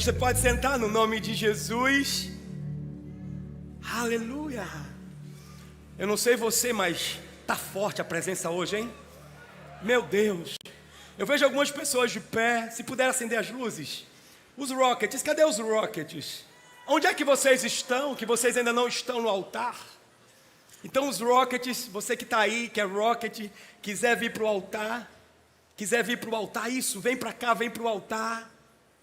Você pode sentar no nome de Jesus. Aleluia. Eu não sei você, mas tá forte a presença hoje, hein? Meu Deus. Eu vejo algumas pessoas de pé. Se puder acender as luzes. Os Rockets, cadê os Rockets? Onde é que vocês estão? Que vocês ainda não estão no altar? Então os Rockets, você que está aí, que é Rocket, quiser vir para o altar, isso, vem para cá, vem para o altar.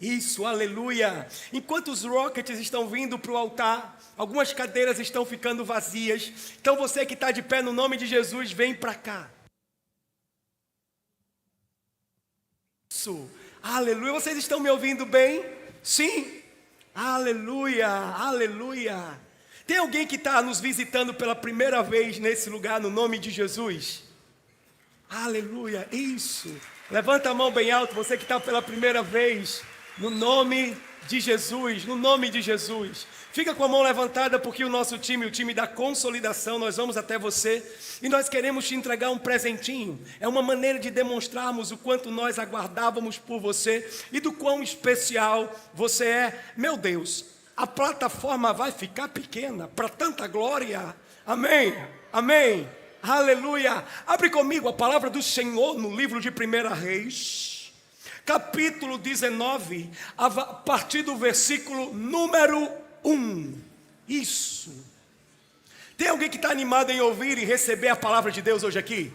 Isso, aleluia. Enquanto os Rockets estão vindo para o altar, algumas cadeiras estão ficando vazias. Então você que está de pé no nome de Jesus, vem para cá. Isso, aleluia. Vocês estão me ouvindo bem? Sim? Aleluia, aleluia. Tem alguém que está nos visitando pela primeira vez nesse lugar, no nome de Jesus? Aleluia, isso. Levanta a mão bem alto, você que está pela primeira vez. No nome de Jesus, no nome de Jesus. Fica com a mão levantada porque o nosso time, o time da consolidação, nós vamos até você e nós queremos te entregar um presentinho. É uma maneira de demonstrarmos o quanto nós aguardávamos por você e do quão especial você é. Meu Deus, a plataforma vai ficar pequena para tanta glória. Amém, amém, aleluia. Abre comigo a palavra do Senhor no livro de 1 Reis. Capítulo 19, a partir do versículo número 1. Isso. Tem alguém que está animado em ouvir e receber a palavra de Deus hoje aqui?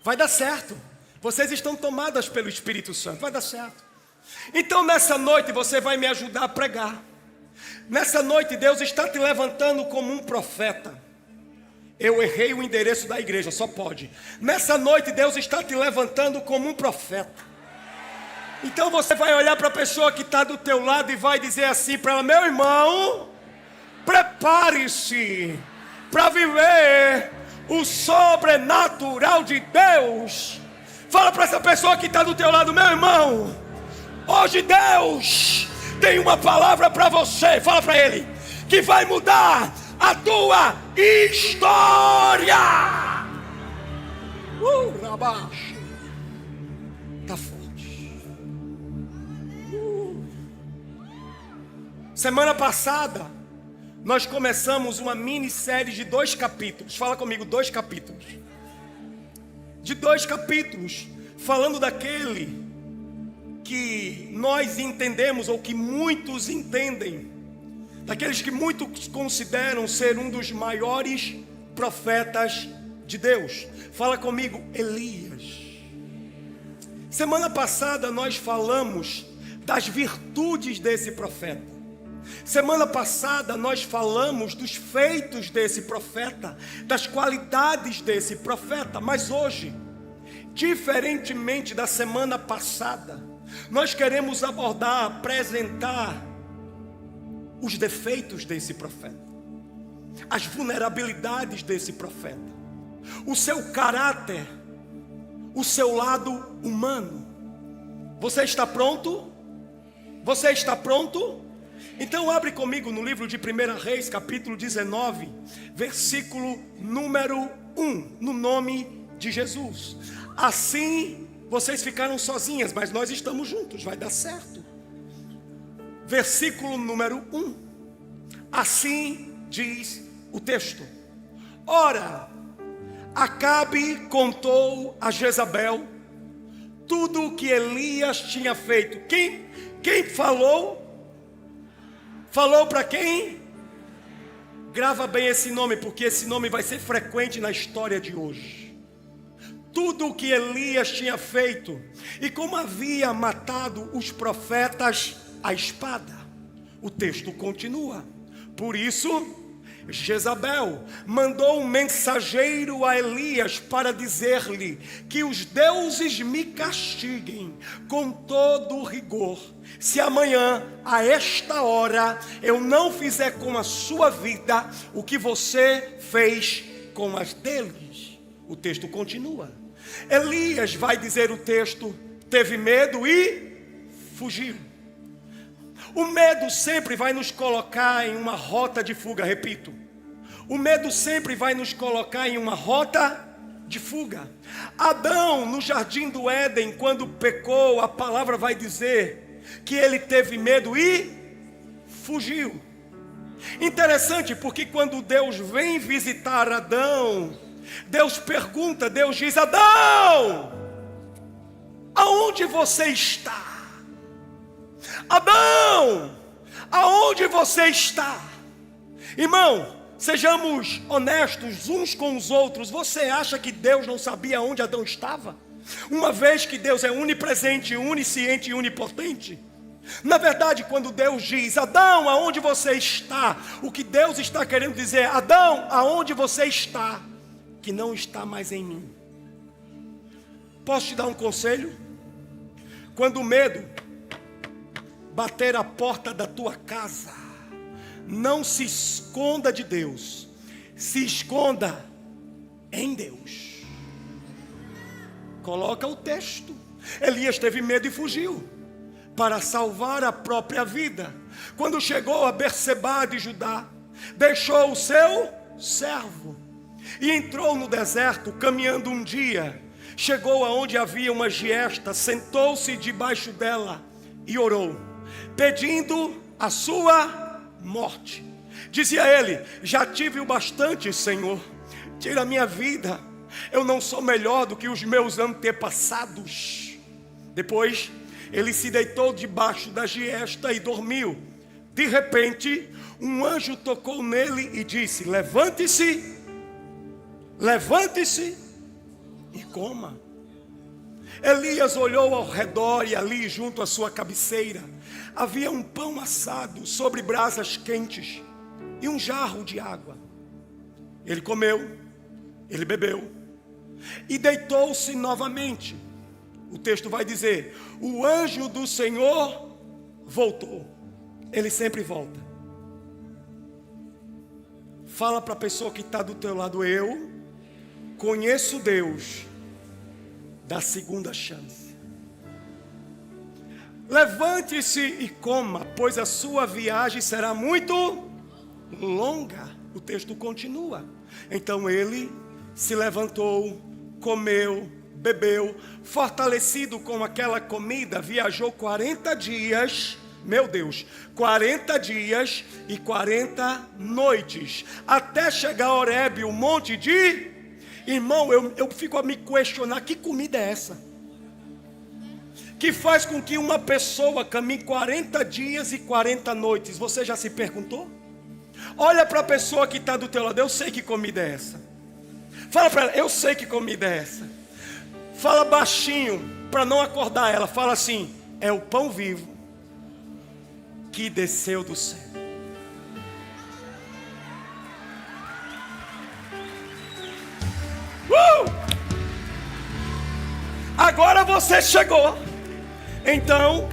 Vai dar certo. Vocês estão tomadas pelo Espírito Santo. Vai dar certo. Então nessa noite você vai me ajudar a pregar. Nessa noite Deus está te levantando como um profeta. Eu errei o endereço da igreja, só pode. Nessa noite Deus está te levantando como um profeta. Então você vai olhar para a pessoa que está do teu lado e vai dizer assim para ela: meu irmão, prepare-se para viver o sobrenatural de Deus. Fala para essa pessoa que está do teu lado: meu irmão, hoje Deus tem uma palavra para você. Fala para ele que vai mudar a tua história. Rabaixo. Tá forte. Semana passada nós começamos uma minissérie de 2 capítulos. Fala comigo, 2 capítulos. De 2 capítulos, falando daquele que nós entendemos, ou que muitos entendem, daqueles que muitos consideram ser um dos maiores profetas de Deus. Fala comigo, Elias. Semana passada nós falamos das virtudes desse profeta. Semana passada nós falamos dos feitos desse profeta, das qualidades desse profeta. Mas hoje, diferentemente da semana passada, nós queremos abordar, apresentar os defeitos desse profeta, as vulnerabilidades desse profeta, o seu caráter, o seu lado humano. Você está pronto? Você está pronto? Então abre comigo no livro de 1 Reis, capítulo 19, versículo número 1, no nome de Jesus. Assim, vocês ficaram sozinhas, mas nós estamos juntos, vai dar certo. Versículo número 1. Assim diz o texto: ora, Acabe contou a Jezabel tudo o que Elias tinha feito. Quem falou? Falou para quem? Grava bem esse nome, porque esse nome vai ser frequente na história de hoje. Tudo o que Elias tinha feito e como havia matado os profetas à espada. O texto continua. Por isso, Jezabel mandou um mensageiro a Elias para dizer-lhe que os deuses me castiguem com todo o rigor, se amanhã, a esta hora, eu não fizer com a sua vida o que você fez com as deles. O texto continua. Elias, vai dizer o texto, teve medo e fugiu. O medo sempre vai nos colocar em uma rota de fuga, repito. O medo sempre vai nos colocar em uma rota de fuga. Adão, no jardim do Éden, quando pecou, a palavra vai dizer que ele teve medo e fugiu. Interessante, porque quando Deus vem visitar Adão, Deus pergunta, Deus diz: Adão, aonde você está? Adão, aonde você está? Irmão, sejamos honestos uns com os outros. Você acha que Deus não sabia onde Adão estava? Uma vez que Deus é onipresente, onisciente e onipotente. Na verdade, quando Deus diz: Adão, aonde você está? O que Deus está querendo dizer: Adão, aonde você está? Que não está mais em mim. Posso te dar um conselho? Quando o medo bater a porta da tua casa, não se esconda de Deus, se esconda em Deus. Coloca o texto. Elias teve medo e fugiu para salvar a própria vida. Quando chegou a Berseba de Judá, deixou o seu servo e entrou no deserto. Caminhando um dia, chegou aonde havia uma giesta, sentou-se debaixo dela e orou, pedindo a sua morte. Dizia ele: já tive o bastante, Senhor, tira a minha vida, eu não sou melhor do que os meus antepassados. Depois ele se deitou debaixo da giesta e dormiu. De repente, um anjo tocou nele e disse: levante-se, levante-se e coma. Elias olhou ao redor e ali junto à sua cabeceira havia um pão assado sobre brasas quentes e um jarro de água. Ele comeu, ele bebeu e deitou-se novamente. O texto vai dizer: o anjo do Senhor voltou. Ele sempre volta. Fala para a pessoa que está do teu lado: eu conheço Deus da segunda chance. Levante-se e coma, pois a sua viagem será muito longa. O texto continua. Então ele se levantou, comeu, bebeu, fortalecido com aquela comida, viajou 40 dias, meu Deus, 40 dias e 40 noites, até chegar a Horebe, o monte de... Irmão, eu fico a me questionar: que comida é essa? Que faz com que uma pessoa caminhe 40 dias e 40 noites. Você já se perguntou? Olha para a pessoa que está do teu lado: eu sei que comida é essa. Fala para ela: eu sei que comida é essa. Fala baixinho, para não acordar ela. Fala assim: é o pão vivo que desceu do céu. Agora você chegou. Então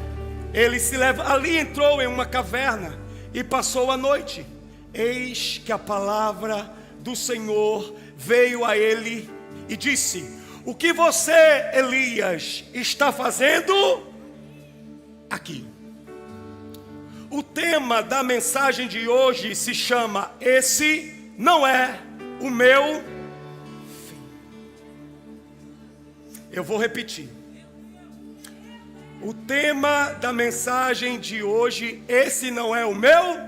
ele se leva, ali entrou em uma caverna e passou a noite. Eis que a palavra do Senhor veio a ele e disse: o que você, Elias, está fazendo aqui? O tema da mensagem de hoje se chama: esse não é o meu fim. Eu vou repetir. O tema da mensagem de hoje: esse não é o meu.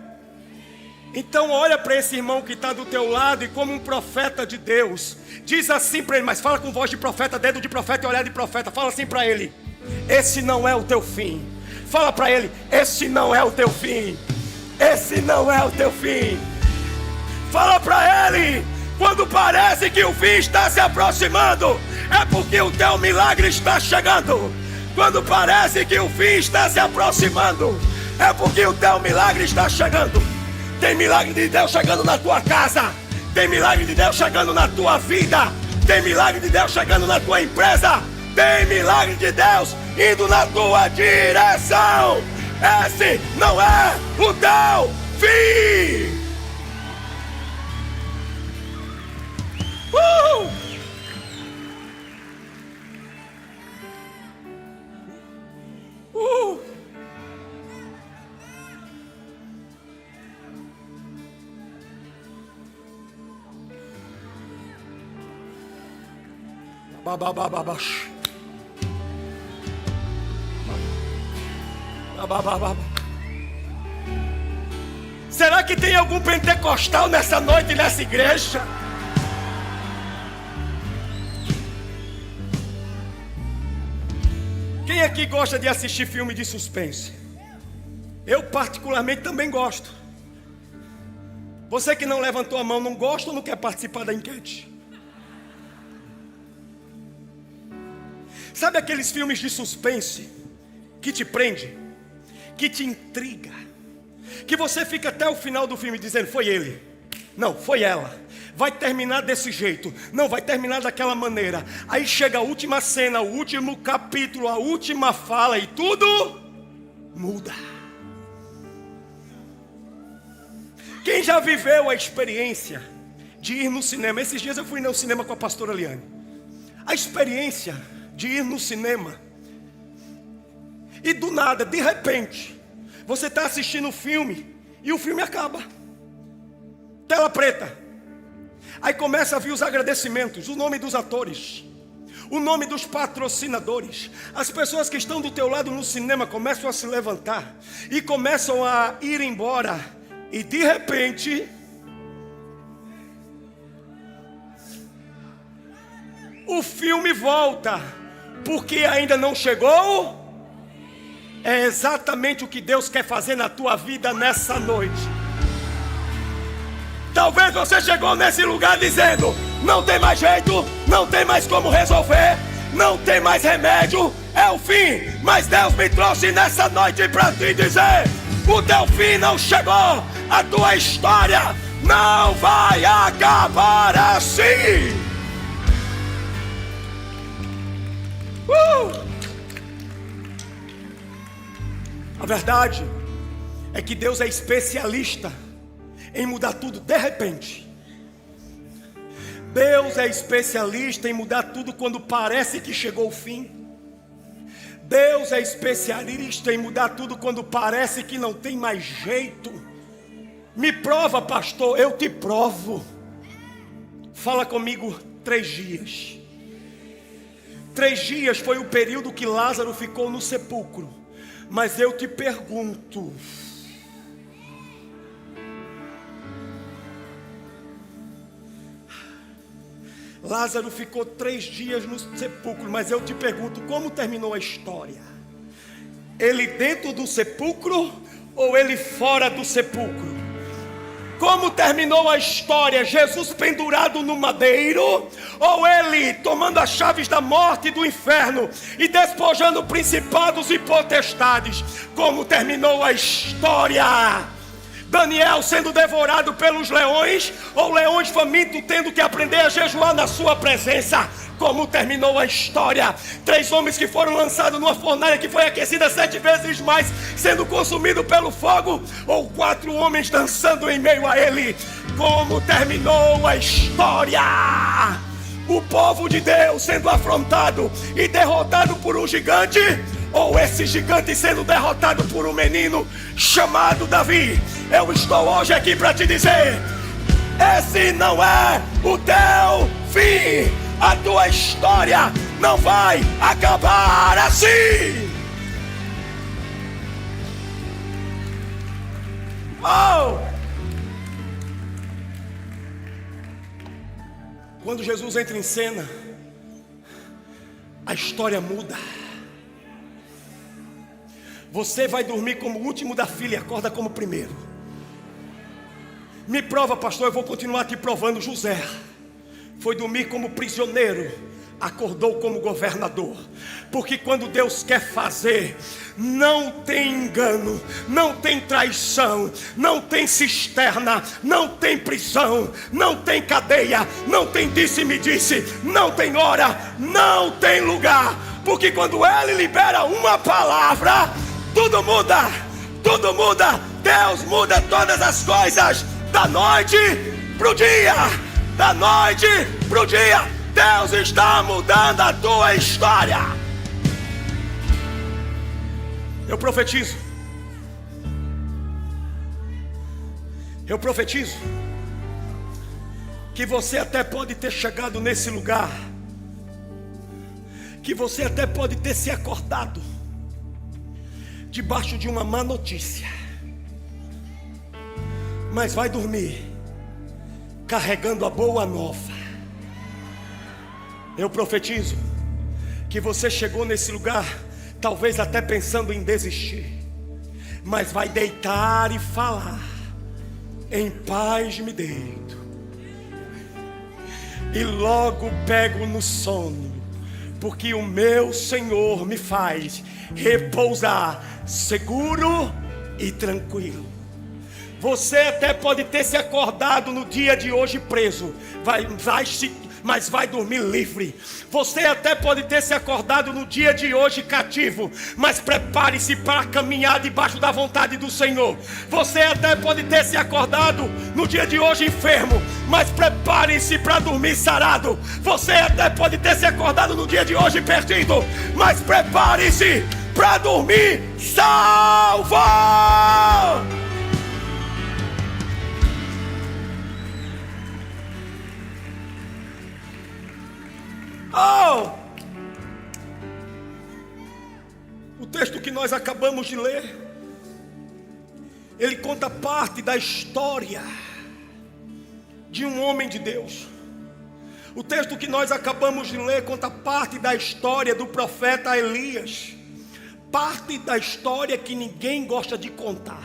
Então olha para esse irmão que está do teu lado e, como um profeta de Deus, diz assim para ele, mas fala com voz de profeta, dedo de profeta e olhar de profeta. Fala assim para ele: esse não é o teu fim. Fala para ele: esse não é o teu fim. Esse não é o teu fim. Fala para ele: quando parece que o fim está se aproximando, é porque o teu milagre está chegando. Quando parece que o fim está se aproximando, é porque o teu milagre está chegando. Tem milagre de Deus chegando na tua casa. Tem milagre de Deus chegando na tua vida. Tem milagre de Deus chegando na tua empresa. Tem milagre de Deus indo na tua direção. Esse não é o teu fim. Será que tem algum pentecostal nessa noite, nessa igreja? Quem aqui gosta de assistir filme de suspense? Eu particularmente também gosto. Você que não levantou a mão, não gosta ou não quer participar da enquete? Sabe aqueles filmes de suspense que te prende, que te intriga, que você fica até o final do filme dizendo: foi ele, não, foi ela, vai terminar desse jeito, não, vai terminar daquela maneira. Aí chega a última cena, o último capítulo, a última fala e tudo muda. Quem já viveu a experiência de ir no cinema? Esses dias eu fui no cinema com a pastora Liane. A experiência de ir no cinema e do nada, de repente, você está assistindo o filme e o filme acaba. Tela preta. Aí começa a vir os agradecimentos, o nome dos atores, o nome dos patrocinadores. As pessoas que estão do teu lado no cinema começam a se levantar e começam a ir embora. E de repente, o filme volta, porque ainda não chegou. É exatamente o que Deus quer fazer na tua vida nessa noite. Talvez você chegou nesse lugar dizendo: não tem mais jeito, não tem mais como resolver, não tem mais remédio, é o fim. Mas Deus me trouxe nessa noite para te dizer: o teu fim não chegou, a tua história não vai acabar assim. A verdade é que Deus é especialista em mudar tudo de repente. Deus é especialista em mudar tudo quando parece que chegou o fim. Deus é especialista em mudar tudo quando parece que não tem mais jeito. Me prova, pastor, eu te provo. Fala comigo, 3 dias. 3 dias foi o período que Lázaro ficou no sepulcro. Mas eu te pergunto, Lázaro ficou 3 dias no sepulcro, mas eu te pergunto, como terminou a história? Ele dentro do sepulcro ou ele fora do sepulcro? Como terminou a história? Jesus pendurado no madeiro, ou ele tomando as chaves da morte e do inferno e despojando principados e potestades? Como terminou a história? Daniel sendo devorado pelos leões, ou leões famintos tendo que aprender a jejuar na sua presença? Como terminou a história? 3 homens que foram lançados numa fornalha que foi aquecida 7 vezes mais, sendo consumido pelo fogo, ou 4 homens dançando em meio a ele? Como terminou a história? O povo de Deus sendo afrontado e derrotado por um gigante, ou esse gigante sendo derrotado por um menino chamado Davi? Eu estou hoje aqui para te dizer: esse não é o teu fim. A tua história não vai acabar assim. Oh! Quando Jesus entra em cena, a história muda. Você vai dormir como o último da fila e acorda como o primeiro. Me prova, pastor, eu vou continuar te provando. José foi dormir como prisioneiro, acordou como governador. Porque quando Deus quer fazer, não tem engano, não tem traição, não tem cisterna, não tem prisão, não tem cadeia, não tem disse-me-disse, não tem hora, não tem lugar. Porque quando Ele libera uma palavra, tudo muda, tudo muda. Deus muda todas as coisas, da noite pro dia, da noite pro dia. Deus está mudando a tua história. Eu profetizo. Eu profetizo que você até pode ter chegado nesse lugar, que você até pode ter se acordado, debaixo de uma má notícia, mas vai dormir carregando a boa nova. Eu profetizo que você chegou nesse lugar, talvez até pensando em desistir, mas vai deitar e falar: em paz me deito, e logo pego no sono, porque o meu Senhor me faz repousar seguro e tranquilo. Você até pode ter se acordado no dia de hoje preso, mas vai dormir livre. Você até pode ter se acordado no dia de hoje cativo, mas prepare-se para caminhar debaixo da vontade do Senhor. Você até pode ter se acordado no dia de hoje enfermo, mas prepare-se para dormir sarado. Você até pode ter se acordado no dia de hoje perdido, mas prepare-se para dormir salvo. Oh! O texto que nós acabamos de ler, ele conta parte da história de um homem de Deus. O texto que nós acabamos de ler conta parte da história do profeta Elias, parte da história que ninguém gosta de contar,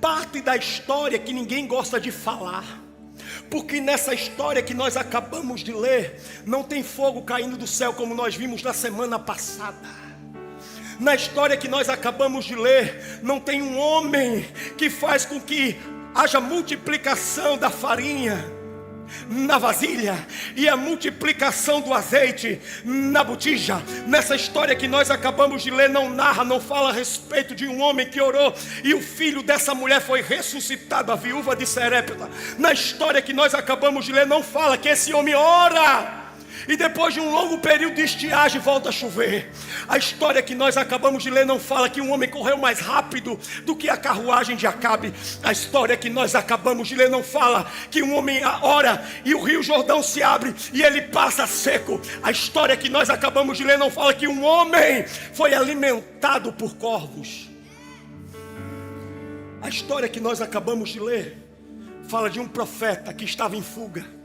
parte da história que ninguém gosta de falar. Porque nessa história que nós acabamos de ler, não tem fogo caindo do céu como nós vimos na semana passada. Na história que nós acabamos de ler, não tem um homem que faz com que haja multiplicação da farinha na vasilha e a multiplicação do azeite na botija. Nessa história que nós acabamos de ler, não narra, não fala a respeito de um homem que orou e o filho dessa mulher foi ressuscitado, a viúva de Serepta. Na história que nós acabamos de ler, não fala que esse homem ora e depois de um longo período de estiagem volta a chover. A história que nós acabamos de ler não fala que um homem correu mais rápido do que a carruagem de Acabe. A história que nós acabamos de ler não fala que um homem ora e o rio Jordão se abre e ele passa seco. A história que nós acabamos de ler não fala que um homem foi alimentado por corvos. A história que nós acabamos de ler fala de um profeta que estava em fuga.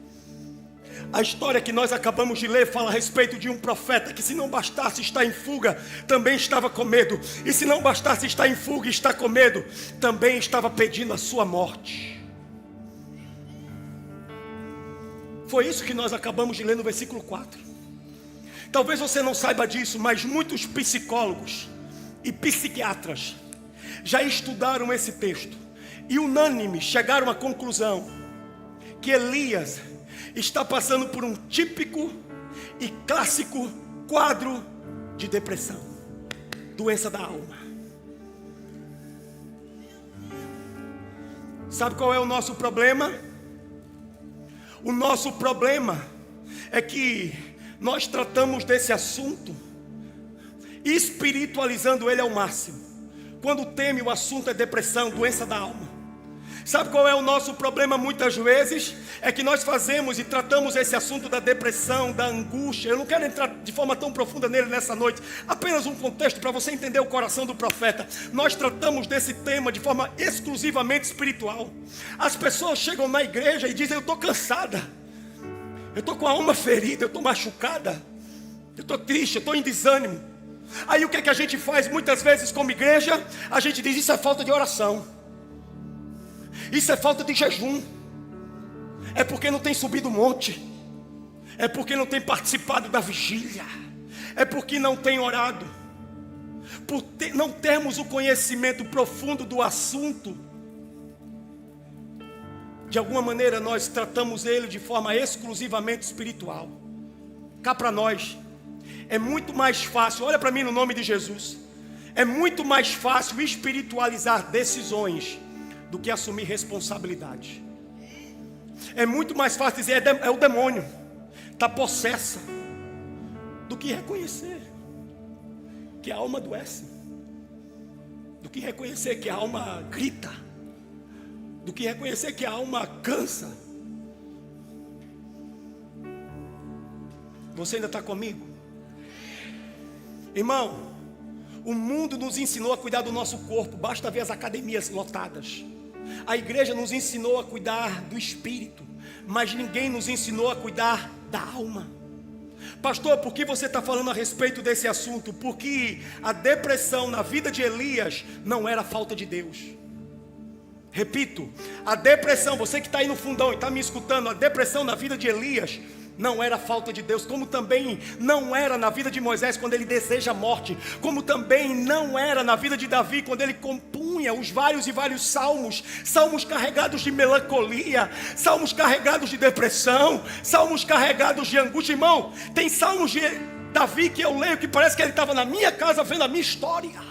A história que nós acabamos de ler fala a respeito de um profeta que, se não bastasse estar em fuga, também estava com medo. E se não bastasse estar em fuga e estar com medo, também estava pedindo a sua morte. Foi isso que nós acabamos de ler no versículo 4. Talvez você não saiba disso, mas muitos psicólogos e psiquiatras já estudaram esse texto e unânimes chegaram à conclusão que Elias está passando por um típico e clássico quadro de depressão, doença da alma. Sabe qual é o nosso problema? O nosso problema é que nós tratamos desse assunto espiritualizando ele ao máximo, quando o tema, o assunto é depressão, doença da alma. Sabe qual é o nosso problema muitas vezes? É que nós fazemos e tratamos esse assunto da depressão, da angústia. Eu não quero entrar de forma tão profunda nele nessa noite. Apenas um contexto para você entender o coração do profeta. Nós tratamos desse tema de forma exclusivamente espiritual. As pessoas chegam na igreja e dizem: eu estou cansada, eu estou com a alma ferida, eu estou machucada, eu estou triste, eu estou em desânimo. Aí o que é que a gente faz muitas vezes como igreja? A gente diz: isso é falta de oração, isso é falta de jejum, é porque não tem subido o monte, é porque não tem participado da vigília, é porque não tem orado. Por não termos o conhecimento profundo do assunto, de alguma maneira nós tratamos ele de forma exclusivamente espiritual. Cá para nós é muito mais fácil, olha para mim no nome de Jesus, é muito mais fácil espiritualizar decisões do que assumir responsabilidade. É muito mais fácil dizer: é o demônio, está possessa, do que reconhecer que a alma adoece, do que reconhecer que a alma grita, do que reconhecer que a alma cansa. Você ainda está comigo? Irmão, O mundo nos ensinou a cuidar do nosso corpo, basta ver as academias lotadas. A igreja nos ensinou a cuidar do espírito, mas ninguém nos ensinou a cuidar da alma. Pastor, por que você está falando a respeito desse assunto? Porque a depressão na vida de Elias não era falta de Deus. Repito, a depressão, você que está aí no fundão e está me escutando, a depressão na vida de Elias não era falta de Deus, como também não era na vida de Moisés quando ele deseja a morte, como também não era na vida de Davi quando ele compunha os vários e vários salmos, salmos carregados de melancolia, salmos carregados de depressão, salmos carregados de angústia. Irmão, tem salmos de Davi que eu leio que parece que ele estava na minha casa vendo a minha história.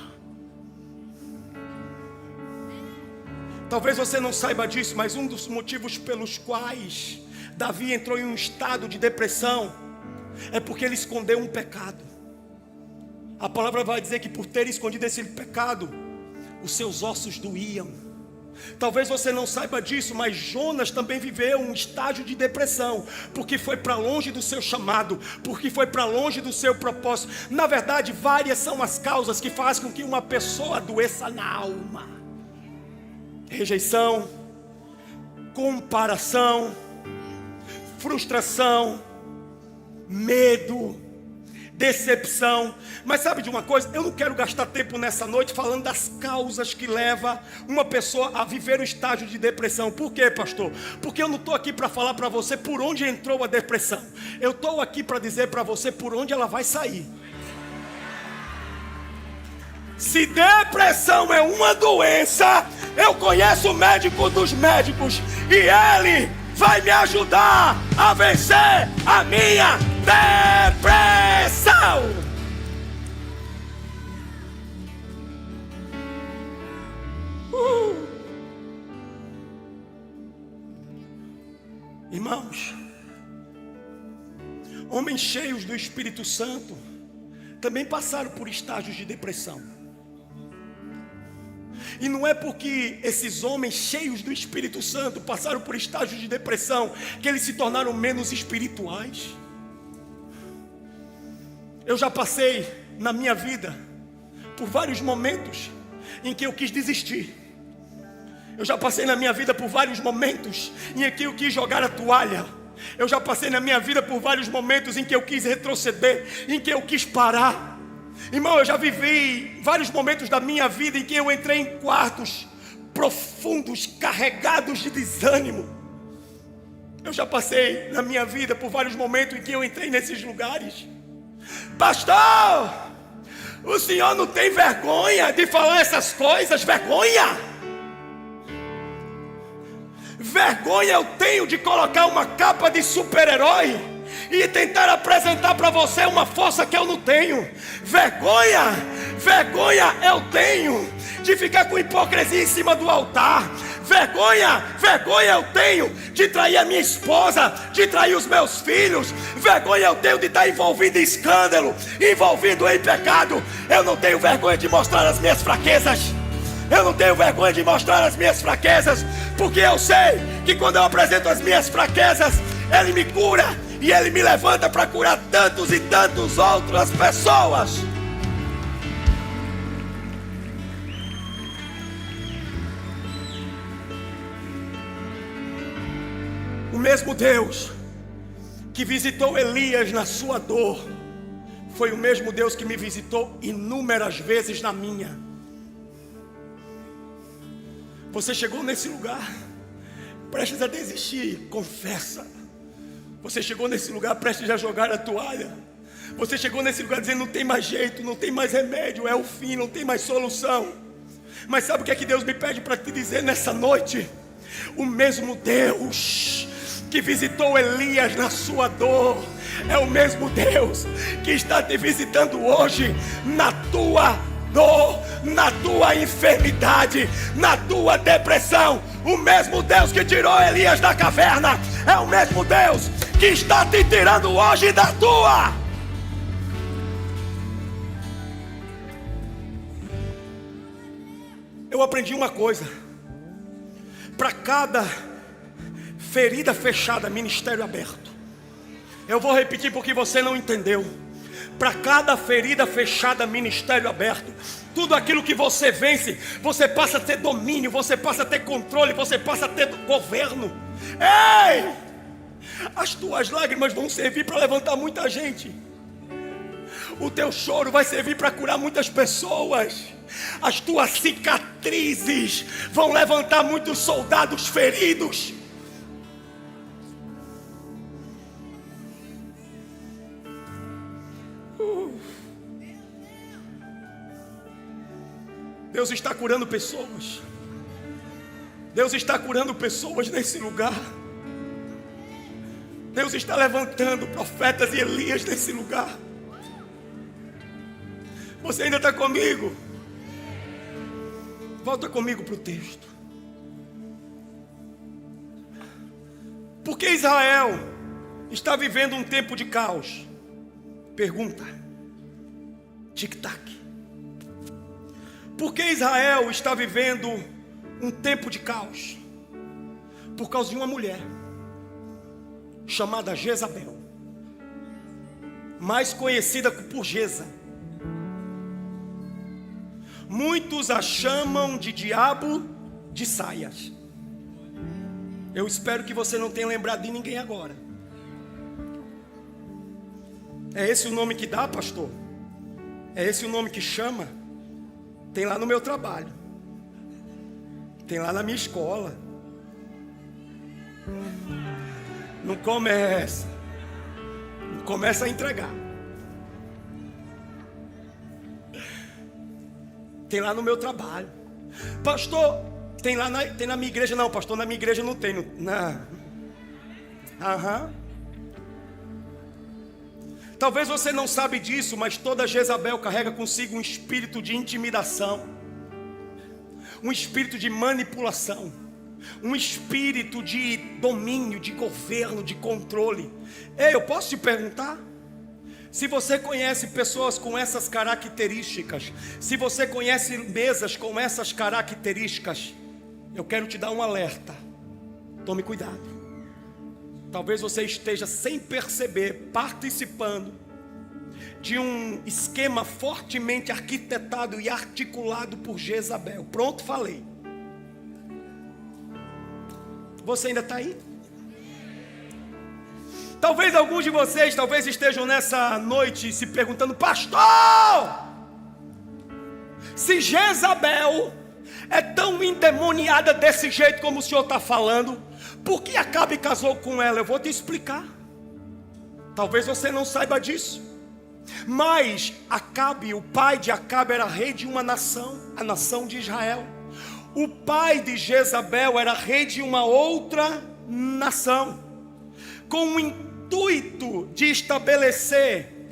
Talvez você não saiba disso, mas um dos motivos pelos quais Davi entrou em um estado de depressão é porque ele escondeu um pecado. A palavra vai dizer que por ter escondido esse pecado, os seus ossos doíam. Talvez você não saiba disso, mas Jonas também viveu um estágio de depressão, porque foi para longe do seu chamado, porque foi para longe do seu propósito. Na verdade, várias são as causas que fazem com que uma pessoa adoeça na alma: rejeição, comparação, frustração, medo, decepção. Mas sabe de uma coisa? Eu não quero gastar tempo nessa noite falando das causas que levam uma pessoa a viver o estágio de depressão. Por quê, pastor? Porque eu não estou aqui para falar para você por onde entrou a depressão. Eu estou aqui para dizer para você por onde ela vai sair. Se depressão é uma doença, eu conheço o médico dos médicos e ele vai me ajudar a vencer a minha depressão. Irmãos, homens cheios do Espírito Santo também passaram por estágios de depressão. E não é porque esses homens cheios do Espírito Santo passaram por estágios de depressão que eles se tornaram menos espirituais. Eu já passei na minha vida por vários momentos em que eu quis desistir. Eu já passei na minha vida por vários momentos em que eu quis jogar a toalha. Eu já passei na minha vida por vários momentos em que eu quis retroceder, em que eu quis parar. Irmão, eu já vivi vários momentos da minha vida em que eu entrei em quartos profundos, carregados de desânimo. Eu já passei na minha vida por vários momentos em que eu entrei nesses lugares. Pastor, o senhor não tem vergonha de falar essas coisas? Vergonha? Vergonha eu tenho de colocar uma capa de super-herói e tentar apresentar para você uma força que eu não tenho. Vergonha eu tenho de ficar com hipocrisia em cima do altar. Vergonha eu tenho de trair a minha esposa, de trair os meus filhos. Vergonha eu tenho de estar envolvido em escândalo, envolvido em pecado. Eu não tenho vergonha de mostrar as minhas fraquezas. Eu não tenho vergonha de mostrar as minhas fraquezas, porque eu sei que quando eu apresento as minhas fraquezas, Ele me cura e Ele me levanta para curar tantos e tantas outras pessoas. O mesmo Deus que visitou Elias na sua dor foi o mesmo Deus que me visitou inúmeras vezes na minha. Você chegou nesse lugar prestes a desistir, confessa. Você chegou nesse lugar prestes a jogar a toalha. Você chegou nesse lugar dizendo: não tem mais jeito, não tem mais remédio, é o fim, não tem mais solução. Mas sabe o que é que Deus me pede para te dizer nessa noite? O mesmo Deus que visitou Elias na sua dor é o mesmo Deus que está te visitando hoje na tua dor, na tua enfermidade, na tua depressão. O mesmo Deus que tirou Elias da caverna é o mesmo Deus que está te tirando hoje da tua. Eu aprendi uma coisa: para cada ferida fechada, ministério aberto. Eu vou repetir porque você não entendeu. para cada ferida fechada, ministério aberto. Tudo aquilo que você vence, você passa a ter domínio, você passa a ter controle, você passa a ter governo. Ei! As tuas lágrimas vão servir para levantar muita gente. O teu choro vai servir para curar muitas pessoas. As tuas cicatrizes vão levantar muitos soldados feridos. Deus está curando pessoas. Deus está curando pessoas nesse lugar. Deus está levantando profetas e Elias nesse lugar. Você ainda está comigo? Volta comigo para o texto. Por que Israel está vivendo um tempo de caos? Pergunta. Tic-tac. Por que Israel está vivendo um tempo de caos? Por causa de uma mulher chamada Jezabel, mais conhecida por Jeza. Muitos a chamam de diabo de saias. Eu espero que você não tenha lembrado de ninguém agora. É esse o nome que dá, pastor? É esse o nome que chama? Tem lá no meu trabalho. Tem lá na minha escola. Não começa. Não começa a entregar. Tem lá no meu trabalho. Pastor, tem na minha igreja. Não, pastor, na minha igreja não tem. Não. Aham. Talvez você não sabe disso, mas toda Jezabel carrega consigo um espírito de intimidação, um espírito de manipulação, um espírito de domínio, de governo, de controle. Ei, eu posso te perguntar? Se você conhece pessoas com essas características, se você conhece mesas com essas características, eu quero te dar um alerta. Tome cuidado. Talvez você esteja sem perceber, participando de um esquema fortemente arquitetado e articulado por Jezabel. Pronto, falei. Você ainda está aí? Talvez alguns de vocês estejam nessa noite se perguntando: pastor, se Jezabel é tão endemoniada desse jeito como o senhor está falando, por que Acabe casou com ela? Eu vou te explicar. Talvez você não saiba disso, mas Acabe, o pai de Acabe, era rei de uma nação, a nação de Israel. O pai de Jezabel era rei de uma outra nação, com o intuito de estabelecer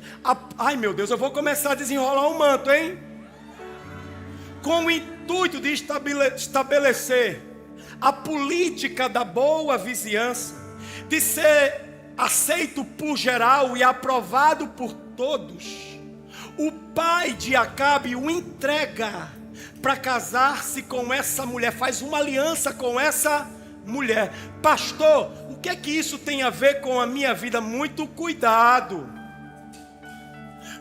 ai meu Deus, eu vou começar a desenrolar um manto, hein? Com o intuito de estabelecer a política da boa vizinhança, de ser aceito por geral e aprovado por todos. O pai de Acabe o entrega para casar-se com essa mulher, faz uma aliança com essa mulher. Pastor, o que é que isso tem a ver com a minha vida? Muito cuidado,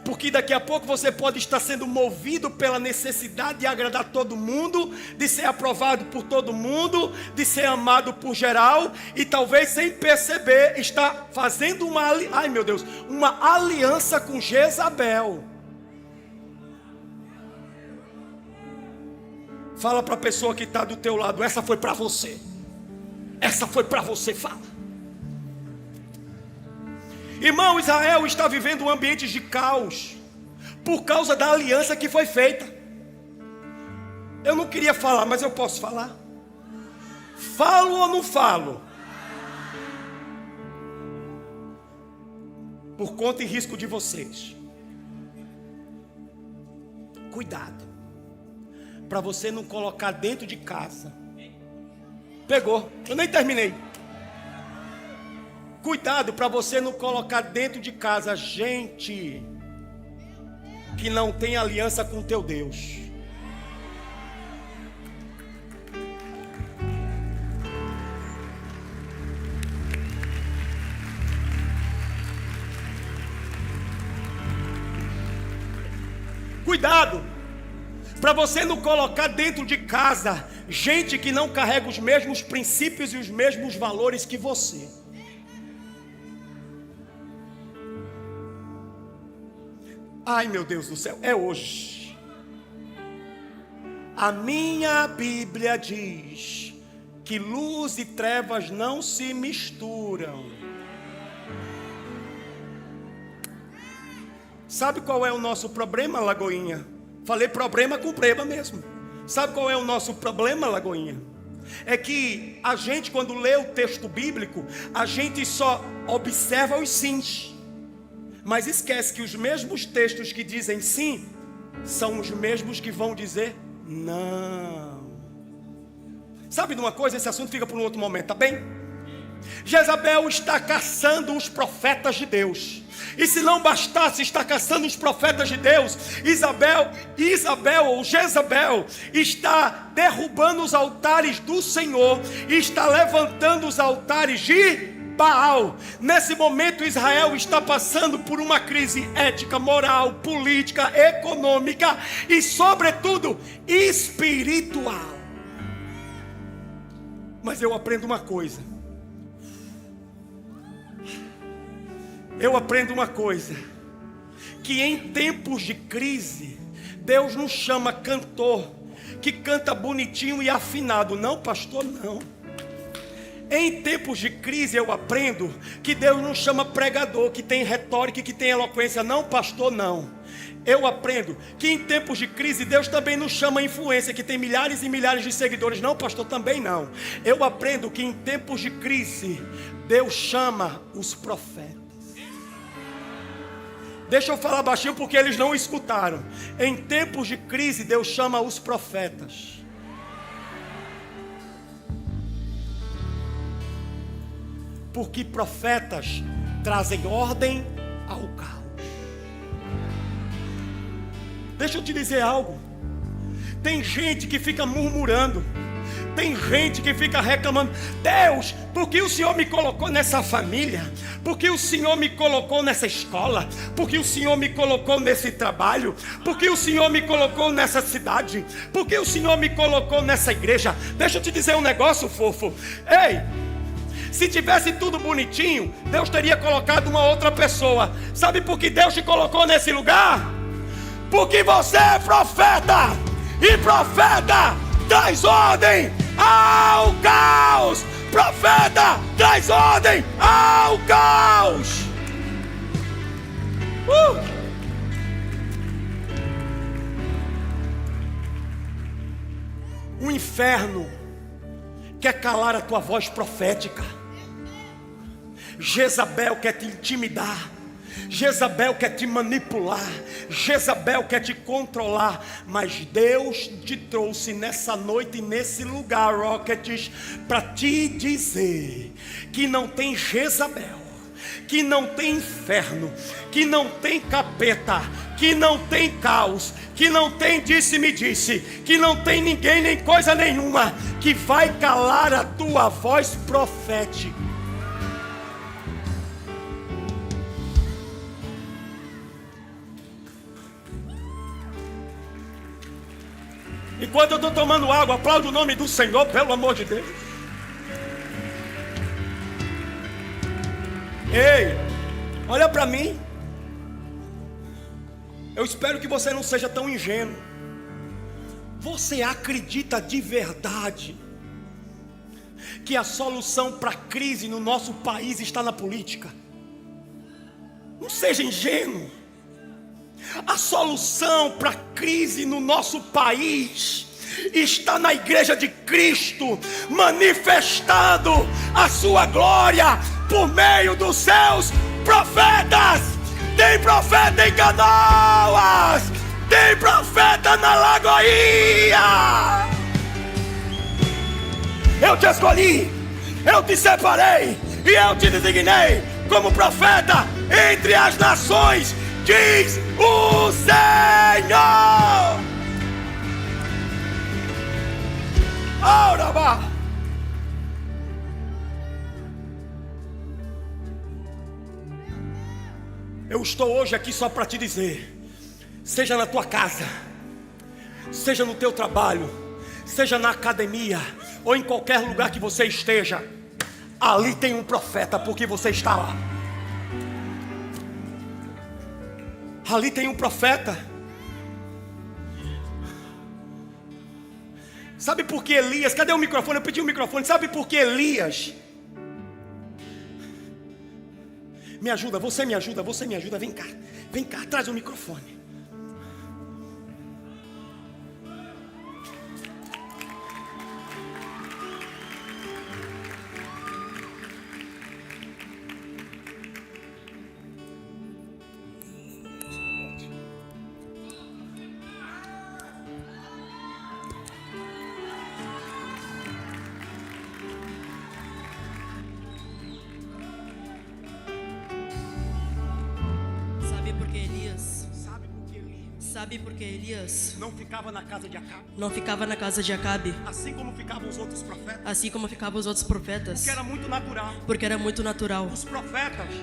porque daqui a pouco você pode estar sendo movido pela necessidade de agradar todo mundo, de ser aprovado por todo mundo, de ser amado por geral, e talvez sem perceber está fazendo uma aliança com Jezabel. Fala para a pessoa que está do teu lado: essa foi para você. Essa foi para você, fala. Irmão, Israel está vivendo um ambiente de caos por causa da aliança que foi feita. Eu não queria falar, mas eu posso falar? Falo ou não falo? Por conta e risco de vocês. Cuidado, para você não colocar dentro de casa. Pegou, eu nem terminei. Cuidado para você não colocar dentro de casa gente que não tem aliança com teu Deus. cuidado para você não colocar dentro de casa gente que não carrega os mesmos princípios e os mesmos valores que você. Ai, meu Deus do céu, é hoje. A minha Bíblia diz que luz e trevas não se misturam. Sabe qual é o nosso problema, Lagoinha? Falei problema com preba mesmo. Sabe qual é o nosso problema, Lagoinha? É que a gente, quando lê o texto bíblico, a gente só observa os sims, mas esquece que os mesmos textos que dizem sim são os mesmos que vão dizer não. Sabe de uma coisa? Esse assunto fica para um outro momento, tá bem? Jezabel está caçando os profetas de Deus. E se não bastasse estar caçando os profetas de Deus, Jezabel está derrubando os altares do Senhor e está levantando os altares de Baal. Nesse momento Israel está passando por uma crise ética, moral, política, econômica e sobretudo espiritual. Mas eu aprendo uma coisa. Que em tempos de crise, Deus nos chama cantor, que canta bonitinho e afinado. Não, pastor, não. Em tempos de crise eu aprendo que Deus nos chama pregador, que tem retórica e que tem eloquência. Não, pastor, não. Eu aprendo que em tempos de crise Deus também nos chama influência, que tem milhares e milhares de seguidores. Não, pastor, também não. Eu aprendo que em tempos de crise Deus chama os profetas. Deixa eu falar baixinho porque eles não escutaram. Em tempos de crise Deus chama os profetas. Porque profetas trazem ordem ao caos. Deixa eu te dizer algo. Tem gente que fica murmurando. Tem gente que fica reclamando. Deus, por que o Senhor me colocou nessa família? Por que o Senhor me colocou nessa escola? Por que o Senhor me colocou nesse trabalho? Por que o Senhor me colocou nessa cidade? Por que o Senhor me colocou nessa igreja? Deixa eu te dizer um negócio, fofo. Ei, se tivesse tudo bonitinho, Deus teria colocado uma outra pessoa. Sabe por que Deus te colocou nesse lugar? Porque você é profeta. E profeta traz ordem ao caos. Profeta traz ordem ao caos. O inferno quer calar a tua voz profética. Jezabel quer te intimidar. Jezabel quer te manipular. Jezabel quer te controlar. Mas Deus te trouxe nessa noite, nesse lugar, Rockets, para te dizer que não tem Jezabel, que não tem inferno, que não tem capeta, que não tem caos, que não tem disse-me disse, que não tem ninguém nem coisa nenhuma que vai calar a tua voz profética. Enquanto eu estou tomando água, aplaude o nome do Senhor, pelo amor de Deus. Ei, olha para mim. Eu espero que você não seja tão ingênuo. Você acredita de verdade que a solução para a crise no nosso país está na política? Não seja ingênuo. A solução para a crise no nosso país está na igreja de Cristo, manifestando a sua glória por meio dos seus profetas. Tem profeta em Canoas, tem profeta na Lagoinha. Eu te escolhi, eu te separei e eu te designei como profeta entre as nações, diz o Senhor. Ora, eu estou hoje aqui só para te dizer: seja na tua casa, seja no teu trabalho, seja na academia, ou em qualquer lugar que você esteja, ali tem um profeta, porque você está lá. Ali tem um profeta. Sabe por que Elias, cadê o microfone? Eu pedi o microfone. Sabe por que Elias? Me ajuda, você me ajuda, você me ajuda. Vem cá, traz o microfone. Sabe por que Elias não ficava na casa de Acabe? não ficava na casa de Acabe, Assim como ficavam os outros profetas. assim como ficavam os outros profetas? Porque era muito natural. Porque era muito natural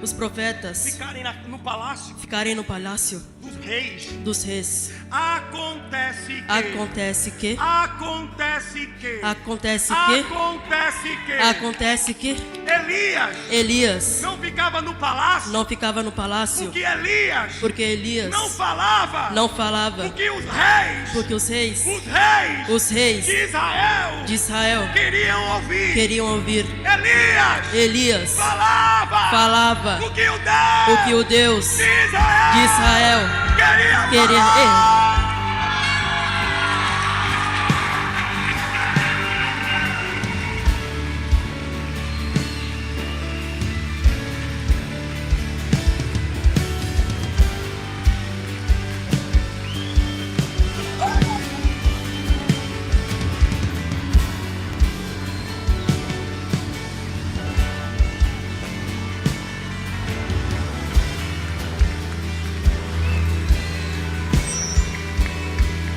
Os profetas ficarem no palácio no palácio dos reis. Acontece que Elias não ficava no palácio. Porque Elias não falava. Porque os reis de Israel queriam ouvir. Elias falava o que o Deus de Israel queria.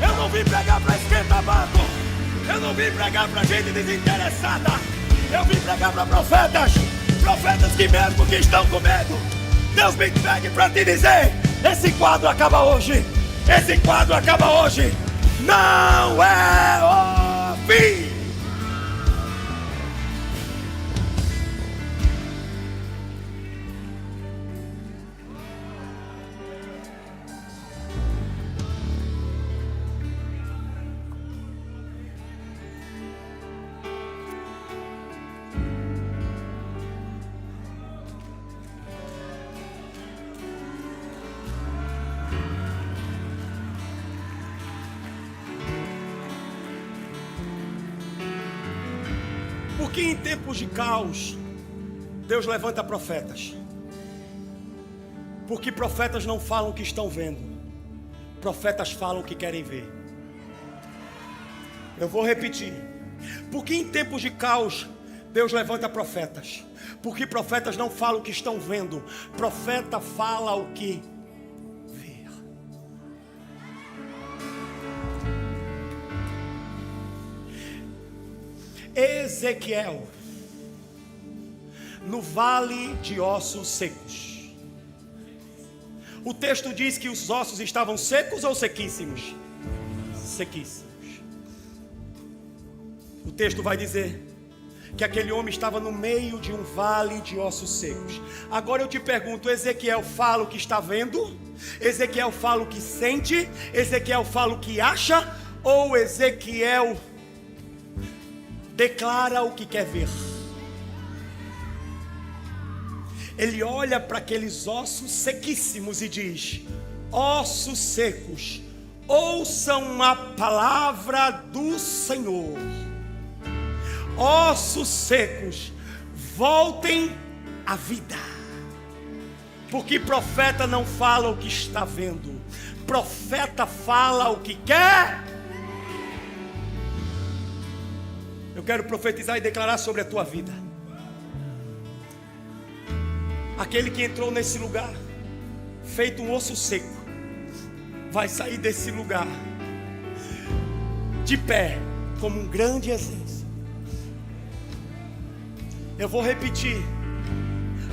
Eu não vim pregar para esquentar banco. Eu não vim pregar para gente desinteressada. Eu vim pregar para profetas que mesmo que estão com medo, Deus me pegue para te dizer: esse quadro acaba hoje. Não é o fim. Porque em tempos de caos, Deus levanta profetas. Porque profetas não falam o que estão vendo, profetas falam o que querem ver. Eu vou repetir. Porque em tempos de caos, Deus levanta profetas. Porque profetas não falam o que estão vendo, profeta fala o que vê. Ezequiel, no vale de ossos secos. O texto diz que os ossos estavam secos ou sequíssimos? Sequíssimos. O texto vai dizer que aquele homem estava no meio de um vale de ossos secos. Agora eu te pergunto, Ezequiel fala o que está vendo? Ezequiel fala o que sente? Ezequiel fala o que acha? Ou Ezequiel declara o que quer ver? Ele olha para aqueles ossos sequíssimos e diz: ossos secos, ouçam a palavra do Senhor. Ossos secos, voltem à vida. Porque profeta não fala o que está vendo, profeta fala o que quer. Eu quero profetizar e declarar sobre a tua vida. Aquele que entrou nesse lugar, feito um osso seco, vai sair desse lugar de pé, como um grande exército. Eu vou repetir.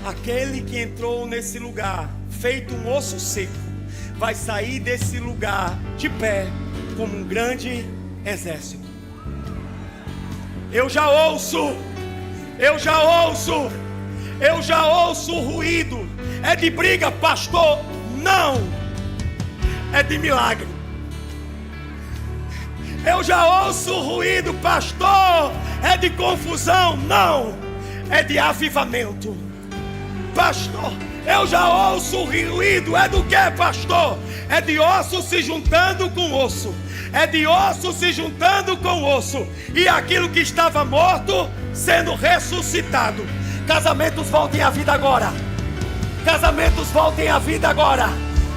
Aquele que entrou nesse lugar, feito um osso seco, vai sair desse lugar de pé como um grande exército. Eu já ouço ruído. É de briga, pastor? Não, é de milagre. Eu já ouço ruído, pastor. É de confusão? Não, é de avivamento. Pastor, eu já ouço ruído. É do que, pastor? É de osso se juntando com osso. É de osso se juntando com osso. E aquilo que estava morto sendo ressuscitado. Casamentos voltem à vida agora. Casamentos voltem à vida agora.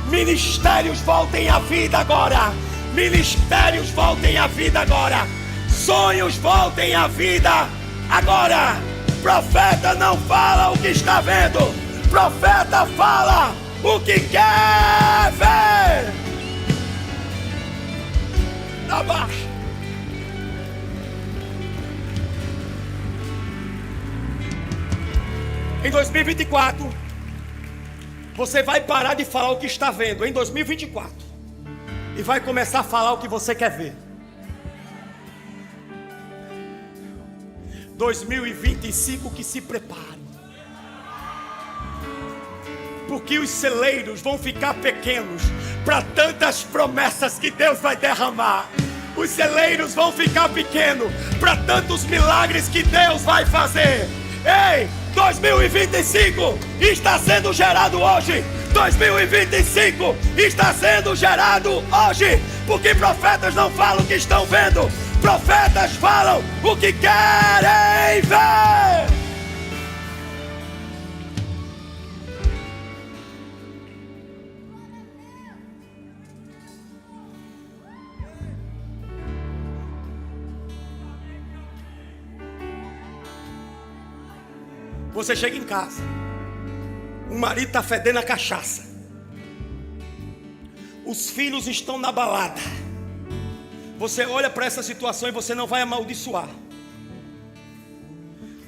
Ministérios voltem à vida agora. Ministérios voltem à vida agora. Sonhos voltem à vida agora. Profeta não fala o que está vendo. Profeta fala o que quer ver. Abaixo. Em 2024, você vai parar de falar o que está vendo. Em 2024. E vai começar a falar o que você quer ver. 2025, que se prepare. Porque os celeiros vão ficar pequenos para tantas promessas que Deus vai derramar. Os celeiros vão ficar pequenos para tantos milagres que Deus vai fazer. Ei, 2025 está sendo gerado hoje. 2025 está sendo gerado hoje. Porque profetas não falam o que estão vendo. Profetas falam o que querem ver. Você chega em casa, o marido está fedendo a cachaça, os filhos estão na balada. Você olha para essa situação e você não vai amaldiçoar.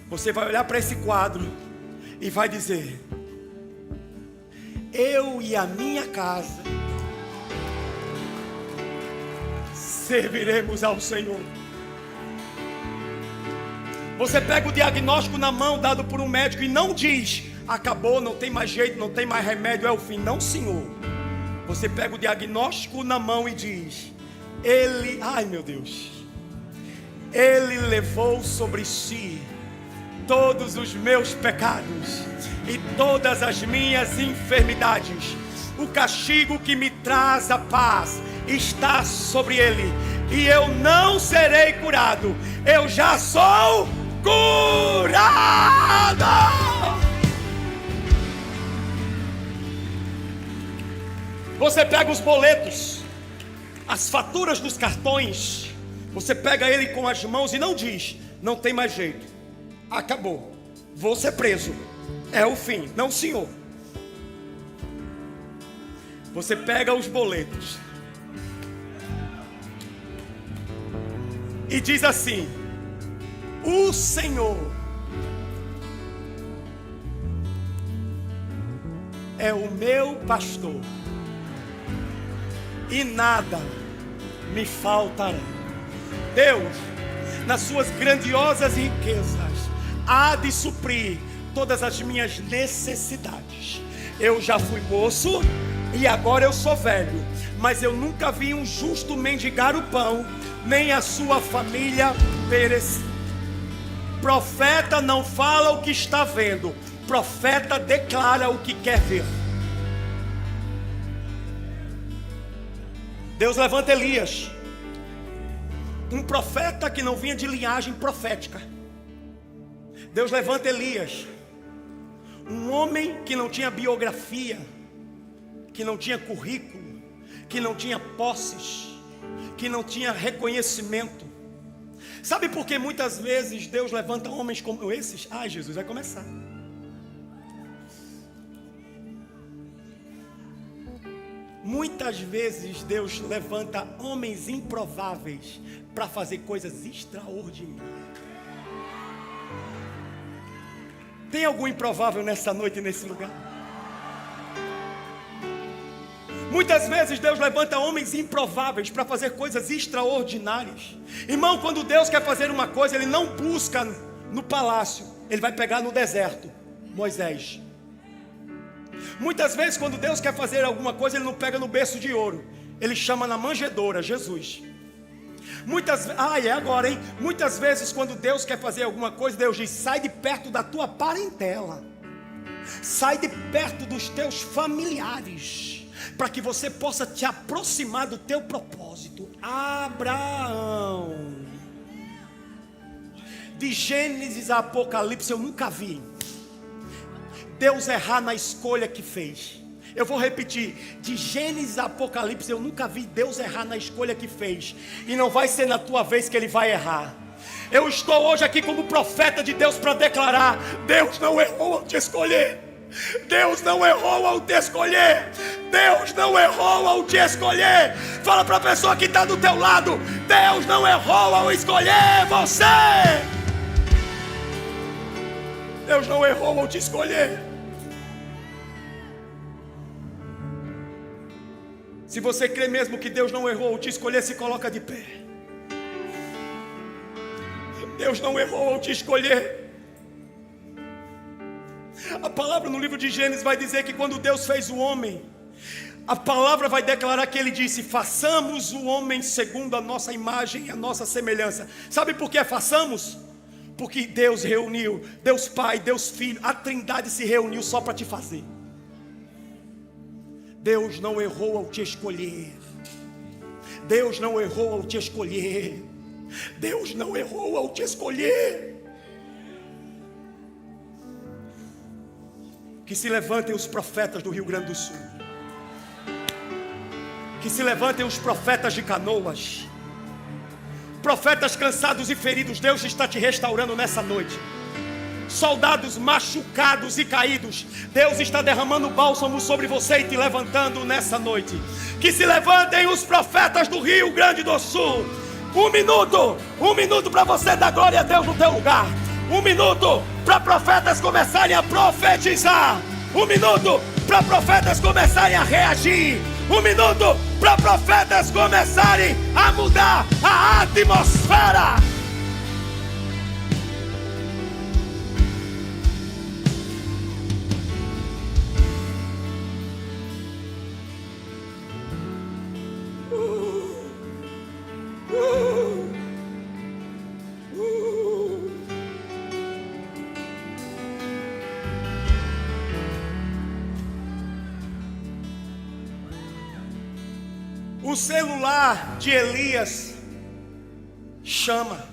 Você vai olhar para esse quadro e vai dizer: eu e a minha casa serviremos ao Senhor. Você pega o diagnóstico na mão dado por um médico e não diz: acabou, não tem mais jeito, não tem mais remédio, é o fim. Não, senhor. Você pega o diagnóstico na mão e diz: Ele, ai meu Deus, Ele levou sobre si todos os meus pecados e todas as minhas enfermidades. O castigo que me traz a paz está sobre Ele, e eu não serei curado. Eu já sou curado. Você pega os boletos, as faturas dos cartões, você pega ele com as mãos e não diz: não tem mais jeito, acabou, vou ser preso, é o fim. Não, senhor. Você pega os boletos e diz assim: o Senhor é o meu pastor e nada me faltará. Deus, nas suas grandiosas riquezas, há de suprir todas as minhas necessidades. Eu já fui moço e agora eu sou velho, mas eu nunca vi um justo mendigar o pão, nem a sua família perecer. Profeta não fala o que está vendo, profeta declara o que quer ver. Deus levanta Elias, um profeta que não vinha de linhagem profética. Deus levanta Elias, um homem que não tinha biografia, que não tinha currículo, que não tinha posses, que não tinha reconhecimento. Sabe por que muitas vezes Deus levanta homens como esses? Ai, Jesus, vai começar. Muitas vezes Deus levanta homens improváveis para fazer coisas extraordinárias. Tem algum improvável nessa noite, nesse lugar? Muitas vezes Deus levanta homens improváveis para fazer coisas extraordinárias. Irmão, quando Deus quer fazer uma coisa, Ele não busca no palácio, Ele vai pegar no deserto. Moisés. Muitas vezes quando Deus quer fazer alguma coisa, Ele não pega no berço de ouro, Ele chama na manjedoura, Jesus. Muitas vezes quando Deus quer fazer alguma coisa, Deus diz: sai de perto da tua parentela, sai de perto dos teus familiares, para que você possa te aproximar do teu propósito. Abraão, de Gênesis a Apocalipse, eu nunca vi Deus errar na escolha que fez. Eu vou repetir, de Gênesis a Apocalipse eu nunca vi Deus errar na escolha que fez. E não vai ser na tua vez que Ele vai errar. Eu estou hoje aqui como profeta de Deus para declarar: Deus não errou ao te escolher. Deus não errou ao te escolher. Deus não errou ao te escolher. Fala para a pessoa que está do teu lado: Deus não errou ao escolher você. Deus não errou ao te escolher. Se você crê mesmo que Deus não errou ao te escolher, se coloca de pé. Deus não errou ao te escolher. A palavra no livro de Gênesis vai dizer que quando Deus fez o homem, a palavra vai declarar que Ele disse: façamos o homem segundo a nossa imagem e a nossa semelhança. Sabe por que façamos? Porque Deus reuniu, Deus Pai, Deus Filho, a Trindade se reuniu só para te fazer. Deus não errou ao te escolher. Deus não errou ao te escolher. Deus não errou ao te escolher. Que se levantem os profetas do Rio Grande do Sul. Que se levantem os profetas de Canoas. Profetas cansados e feridos, Deus está te restaurando nessa noite. Soldados machucados e caídos, Deus está derramando bálsamo sobre você e te levantando nessa noite. Que se levantem os profetas do Rio Grande do Sul. Um minuto para você dar glória a Deus no teu lugar. Um minuto para profetas começarem a profetizar. Um minuto para profetas começarem a reagir. Um minuto para profetas começarem a mudar a atmosfera. O celular de Elias chama.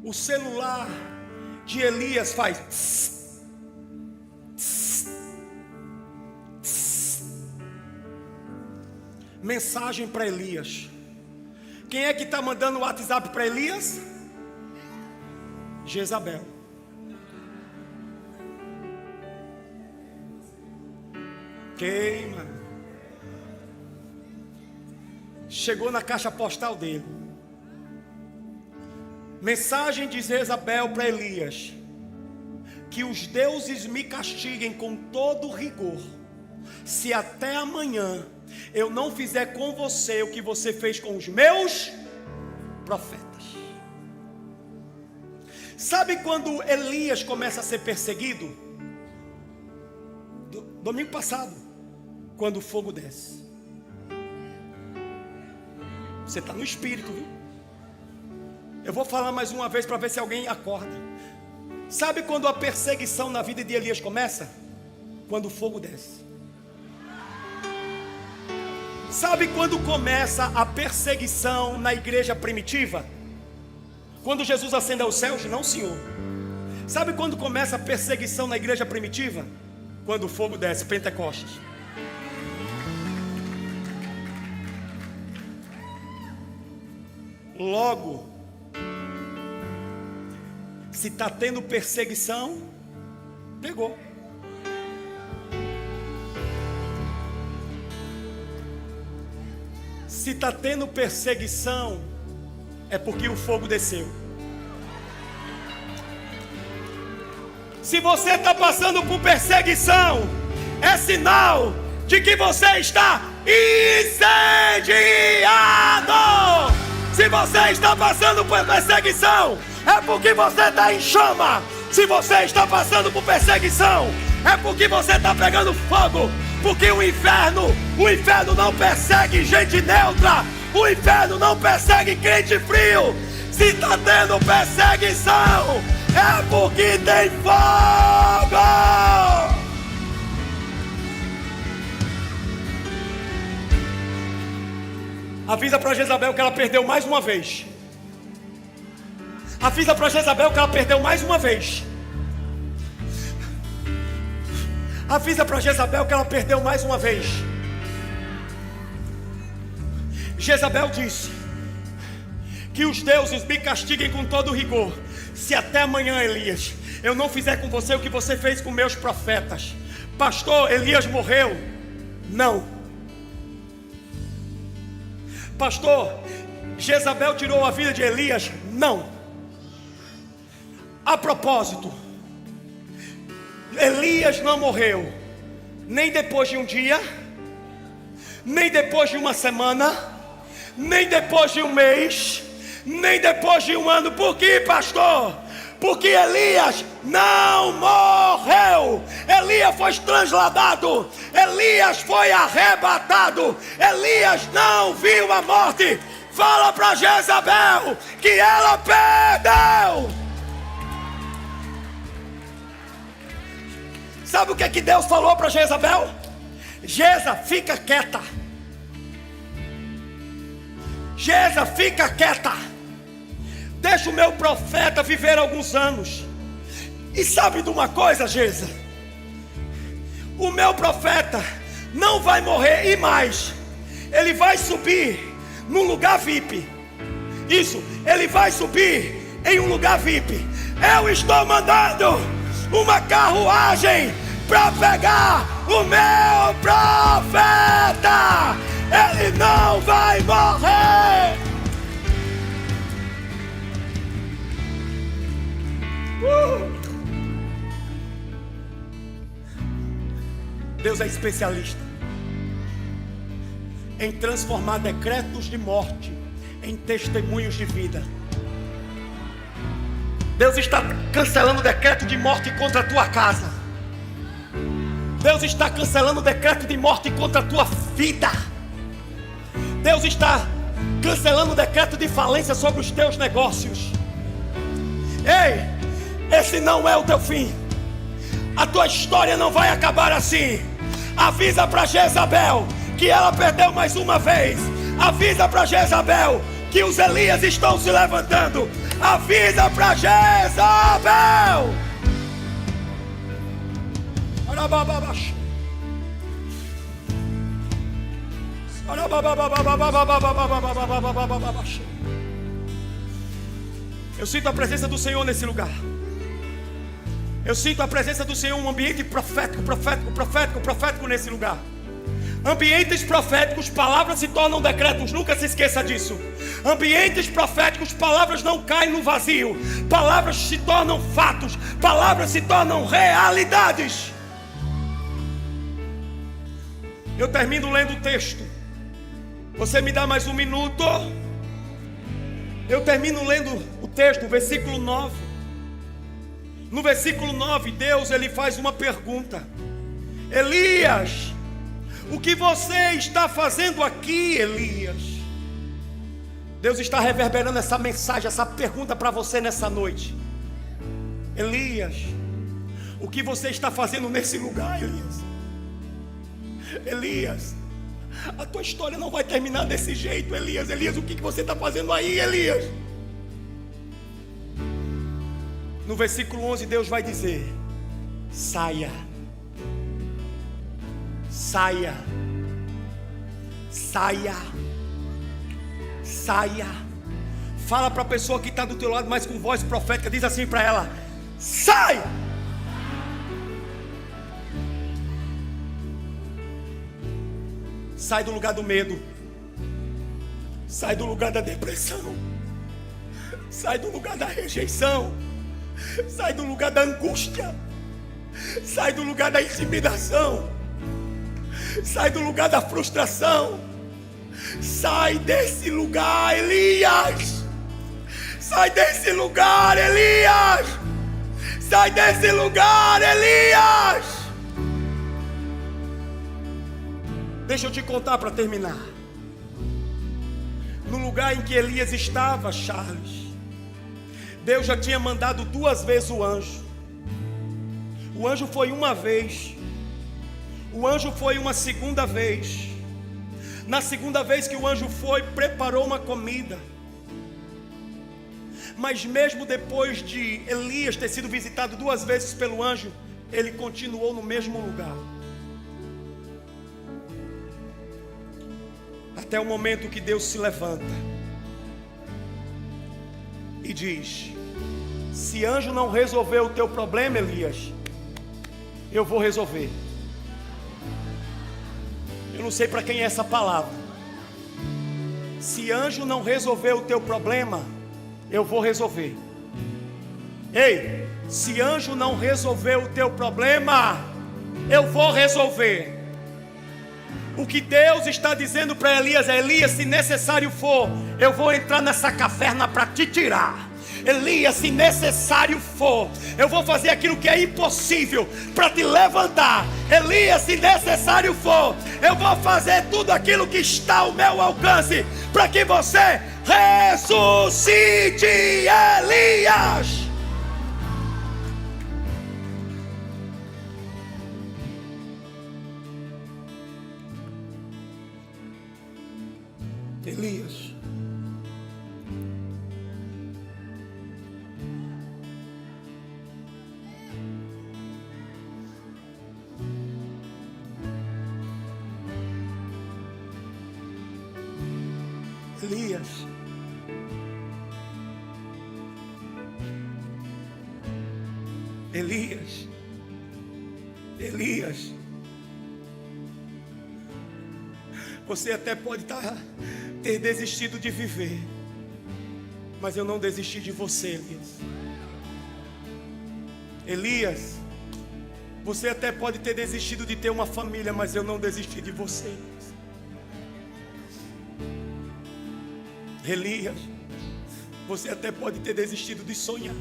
O celular de Elias faz tss, tss, tss. Mensagem para Elias. Quem é que está mandando o WhatsApp para Elias? Jezabel. Queima. Chegou na caixa postal dele. Mensagem de Jezabel para Elias: que os deuses me castiguem com todo rigor, se até amanhã eu não fizer com você o que você fez com os meus profetas. Sabe quando Elias começa a ser perseguido? Domingo passado, quando o fogo desce. Você está no espírito, viu? Eu vou falar mais uma vez para ver se alguém acorda. Sabe quando a perseguição na vida de Elias começa? Quando o fogo desce. Sabe quando começa a perseguição na igreja primitiva? Quando Jesus ascende aos céus? Não, senhor. Sabe quando começa a perseguição na igreja primitiva? Quando o fogo desce, Pentecostes. Logo, se está tendo perseguição, pegou. Se está tendo perseguição, é porque o fogo desceu. Se você está passando por perseguição, é sinal de que você está incendiado. Se você está passando por perseguição, é porque você está em chama. Se você está passando por perseguição, é porque você está pegando fogo. Porque o inferno não persegue gente neutra. O inferno não persegue crente frio. Se está tendo perseguição, é porque tem fogo. Avisa para Jezabel que ela perdeu mais uma vez. Avisa para Jezabel que ela perdeu mais uma vez. Avisa para Jezabel que ela perdeu mais uma vez. Jezabel disse que os deuses me castiguem com todo rigor, se até amanhã, Elias, eu não fizer com você o que você fez com meus profetas. Pastor, Elias morreu? Não. Pastor, Jezabel tirou a vida de Elias? Não. A propósito, Elias não morreu nem depois de um dia, nem depois de uma semana, nem depois de um mês, nem depois de um ano. Por quê, pastor? Porque Elias não morreu. Elias foi transladado. Elias foi arrebatado. Elias não viu a morte. Fala para Jezabel que ela perdeu. Sabe o que Deus falou para Jezabel? Jeza, fica quieta. Jeza, fica quieta. Deixa o meu profeta viver alguns anos. E sabe de uma coisa, Jeza? O meu profeta não vai morrer. E mais, ele vai subir num lugar VIP. Isso, ele vai subir em um lugar VIP. Eu estou mandando uma carruagem para pegar o meu profeta. Ele não vai morrer. Deus é especialista em transformar decretos de morte em testemunhos de vida. Deus está cancelando o decreto de morte contra a tua casa. Deus está cancelando o decreto de morte contra a tua vida. Deus está cancelando o decreto de falência sobre os teus negócios. Ei, esse não é o teu fim. A tua história não vai acabar assim. Avisa para Jezabel que ela perdeu mais uma vez. Avisa para Jezabel que os Elias estão se levantando. Avisa para Jezabel. Eu sinto a presença do Senhor nesse lugar. Eu sinto a presença do Senhor, um ambiente profético nesse lugar. Ambientes proféticos, palavras se tornam decretos, nunca se esqueça disso. Ambientes proféticos, palavras não caem no vazio. Palavras se tornam fatos, palavras se tornam realidades. Eu termino lendo o texto. Você me dá mais um minuto? Eu termino lendo o texto, versículo 9. No versículo 9, Deus ele faz uma pergunta. Elias, o que você está fazendo aqui, Elias? Deus está reverberando essa mensagem, essa pergunta para você nessa noite. Elias, o que você está fazendo nesse lugar, Elias? Elias, a tua história não vai terminar desse jeito, Elias. Elias, o que você está fazendo aí, Elias? No versículo 11, Deus vai dizer: saia, saia, saia, saia. Fala para a pessoa que está do teu lado, mas com voz profética, diz assim para ela: sai! Sai do lugar do medo. Sai do lugar da depressão. Sai do lugar da rejeição. Sai do lugar da angústia. Sai do lugar da intimidação. Sai do lugar da frustração. Sai desse lugar, Elias. Sai desse lugar, Elias. Sai desse lugar, Elias. Deixa eu te contar para terminar. No lugar em que Elias estava, Charles, Deus já tinha mandado 2 vezes o anjo. O anjo foi uma vez. O anjo foi uma segunda vez. Na segunda vez que o anjo foi, preparou uma comida. Mas mesmo depois de Elias ter sido visitado 2 vezes pelo anjo, ele continuou no mesmo lugar. Até o momento que Deus se levanta e diz: se anjo não resolver o teu problema, Elias, eu vou resolver. Eu não sei para quem é essa palavra. Se anjo não resolver o teu problema, eu vou resolver. Ei, se anjo não resolver o teu problema, eu vou resolver. O que Deus está dizendo para Elias é: Elias, se necessário for, eu vou entrar nessa caverna para te tirar. Elias, se necessário for, eu vou fazer aquilo que é impossível para te levantar. Elias, se necessário for, eu vou fazer tudo aquilo que está ao meu alcance para que você ressuscite, Elias. Elias, Elias, Elias, Elias, você até pode ter desistido de viver, mas eu não desisti de você, Elias. Elias, você até pode ter desistido de ter uma família, mas eu não desisti de você, Elias. Elias, você até pode ter desistido de sonhar,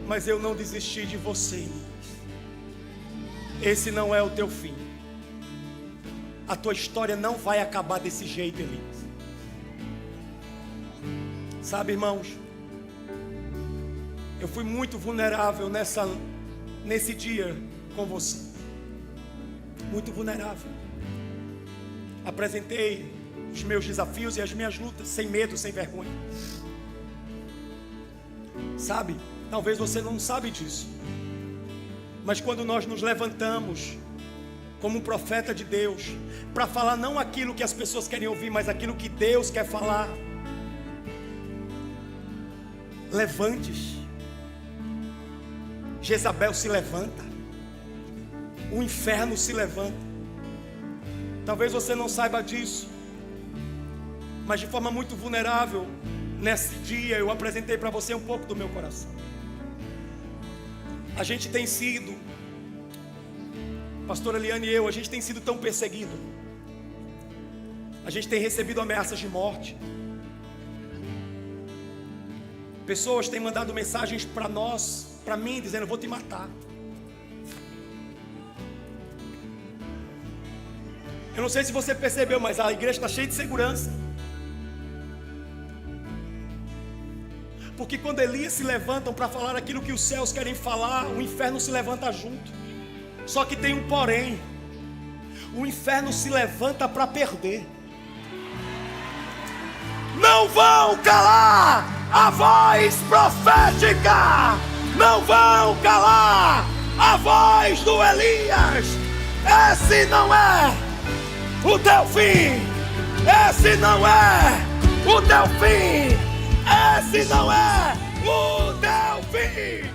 mas eu não desisti de você, Elias. Esse não é o teu fim. A tua história não vai acabar desse jeito, Elias. Sabe, irmãos, eu fui muito vulnerável nesse dia com você. Muito vulnerável. Apresentei os meus desafios e as minhas lutas, sem medo, sem vergonha. Sabe, talvez você não sabe disso, mas quando nós nos levantamos como um profeta de Deus, para falar não aquilo que as pessoas querem ouvir, mas aquilo que Deus quer falar, levante-se. Jezabel se levanta, o inferno se levanta. Talvez você não saiba disso, mas de forma muito vulnerável, nesse dia eu apresentei para você um pouco do meu coração. A gente tem sido, pastora Eliane e eu, a gente tem sido tão perseguido. A gente tem recebido ameaças de morte. Pessoas têm mandado mensagens para nós, para mim, dizendo: eu vou te matar. Eu não sei se você percebeu, mas a igreja está cheia de segurança. Porque quando Elias se levantam para falar aquilo que os céus querem falar, o inferno se levanta junto. Só que tem um porém: o inferno se levanta para perder. Não vão calar a voz profética, não vão calar a voz do Elias. Esse não é o teu fim, esse não é o teu fim, esse não é o teu fim.